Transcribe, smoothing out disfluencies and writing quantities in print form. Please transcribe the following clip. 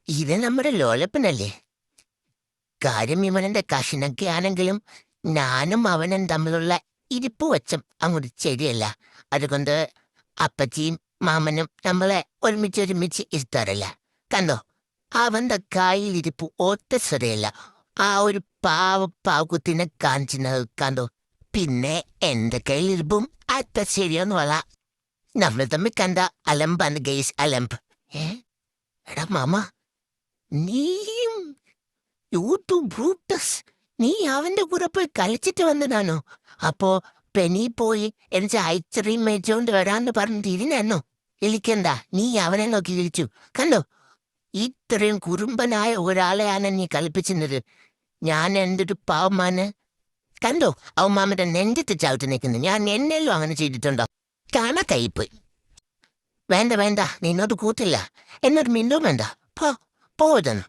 ഇത് നമ്മുടെ ലോലപ്പനല്ലേ? കാര്യം ഇവനെന്റെ കഷിനൊക്കെ ആണെങ്കിലും ഞാനും അവനും തമ്മിലുള്ള ഇരിപ്പ് വെച്ചം അങ്ങോട്ട് ശരിയല്ല. അതുകൊണ്ട് അപ്പച്ചിയും മാമനും നമ്മളെ ഒരുമിച്ച് ഇരുത്താറില്ല. കണ്ടോ, അവന്റെ കയ്യിലിരിപ്പ് ഒത്ത ശരിയല്ല. ആ ഒരു പാവക്കുത്തിനെ കാണിച്ചിരുന്നത് കണ്ടോ? പിന്നെ എന്റെ കയ്യിലിരിപ്പും അത്ര ശരിയൊന്നുമല്ല. നമ്മൾ തമ്മിൽ കണ്ട അലമ്പാണ് ഗെയ്സ്, അലമ്പ്. ഏ എടാ മാമ, നീയും യൂട്യൂബ് ബ്രൂട്ടസ്, നീ അവന്റെ കൂടെ പോയി കളിച്ചിട്ട് വന്നതാണോ? അപ്പോ പെനി പോയി എനിക്ക് ഐസ്ക്രീം മേടിച്ചോണ്ട് വരാന്ന് പറഞ്ഞിട്ട് ഇരുന്നോ? ഇരിക്കണ്ട, നീ അവനെ നോക്കി ഇരിച്ചു. കണ്ടോ, ഇത്രയും കുറുമ്പനായ ഒരാളെയാണ് നീ കളിപ്പിച്ചിരുന്നത്. ഞാൻ എൻ്റെ ഒരു പാവമാന്. കണ്ടോ, അവൻ മാമന്റെ നെഞ്ചത്ത് ചവിട്ടി നിൽക്കുന്നു. ഞാൻ എന്നെല്ലോ അങ്ങനെ ചെയ്തിട്ടുണ്ടോ? കണക്കായിപ്പോയി. വേണ്ട, നിന്നോട് കൂട്ടില്ല. എന്നോട് മിണ്ടും വേണ്ട. പോയതാണ്.